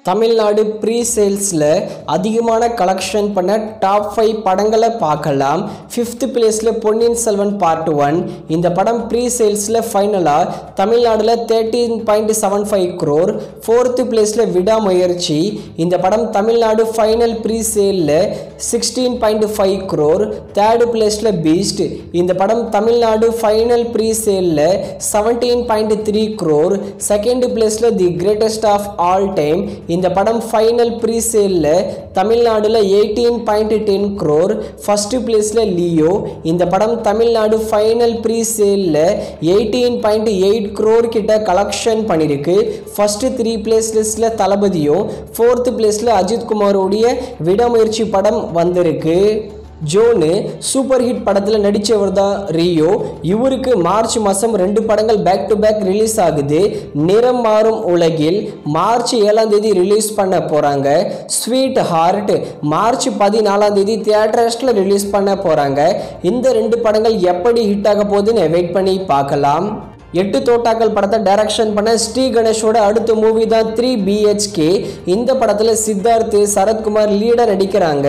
Tamil Nadu pre சேல்ஸில் அதிகமான collection பண்ண top 5 படங்களை பார்க்கலாம். 5th பிளேஸில் பொன்னியின் செல்வன் பார்ட் 1. இந்த படம் ப்ரீ சேல்ஸில் ஃபைனலாக தமிழ்நாட்டில் 13.75 crore. 4th பிளேஸில் விடாமுயற்சி. இந்த படம் தமிழ்நாடு ஃபைனல் ப்ரீ சேலில் 16.5 crore. 3rd பிளேஸில் பீஸ்ட். இந்த படம் தமிழ்நாடு ஃபைனல் ப்ரீ சேலில் 17.3 crore. 2nd பிளேஸில் the greatest of all time. இந்த படம் ஃபைனல் ப்ரீ சேல்ல தமிழ்நாடுல 18.10 crore. 1st பிளேஸ்ல லியோ. இந்த படம் தமிழ்நாடு ஃபைனல் ப்ரீ சேல்ல 18.8 crore கிட்ட கலெக்ஷன் பண்ணிருக்கு. ஃபர்ஸ்ட் 3 பிளேஸ் லிஸ்ட்ல தளபதியும் 4th பிளேஸ்ல அஜித் குமாரோடைய விடாமுயற்சி படம் வந்திருக்கு. ஜோனு சூப்பர் ஹிட் படத்தில் நடித்தவர் தான் ரியோ. இவருக்கு மார்ச் மாதம் 2 படங்கள் பேக் டு பேக் ரிலீஸ் ஆகுது. நிறம் மாறும் உலகில் மார்ச் 7ஆம் தேதி ரிலீஸ் பண்ண போகிறாங்க. ஸ்வீட் ஹார்ட் மார்ச் 14ஆம் தேதி தியேட்டர்ஸில் ரிலீஸ் பண்ண போகிறாங்க. இந்த 2 படங்கள் எப்படி ஹிட் ஆக போகுதுன்னு வெயிட் பண்ணி பார்க்கலாம். 8 தோட்டாக்கள் படத்தை டைரக்ஷன் பண்ண ஸ்ரீ கணேஷோட அடுத்த மூவி தான் 3 BHK. இந்த படத்தில் சித்தார்த், சரத்குமார் லீடர் நடிக்கிறாங்க.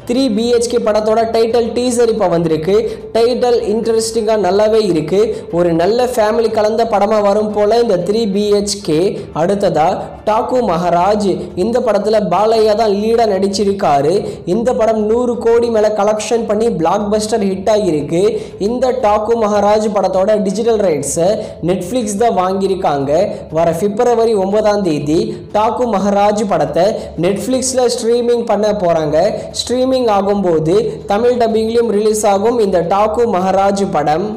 3 BHK படத்தோட டைட்டில் டீசர் இப்போ வந்திருக்கு. டைட்டில் இன்ட்ரெஸ்டிங்காக நல்லாவே இருக்கு. ஒரு நல்ல ஃபேமிலி கலந்த படமாக வரும் போல இந்த 3 BHK. அடுத்ததா டாக்கு மகாராஜ். இந்த படத்தில் பாலையா தான் லீடாக நடிச்சிருக்காரு. இந்த படம் 100 கோடி மேலே கலெக்ஷன் பண்ணி பிளாக் பஸ்டர் ஹிட் ஆகியிருக்கு. இந்த டாக்கு மகாராஜ் படத்தோட டிஜிட்டல் ரைட்ஸை நெட்ஃப்ளிக்ஸ் தான் வாங்கியிருக்காங்க. வர பிப்ரவரி 9ஆம் தேதி டாக்கு மகாராஜ் படத்தை நெட்ஃப்ளிக்ஸில் ஸ்ட்ரீமிங் பண்ண போகிறாங்க. ஸ்ட்ரீமிங் ஆகும்போது தமிழ் டப்பிங்லையும் ரிலீஸ் ஆகும் இந்த டாக்கு மகாராஜ் படம்.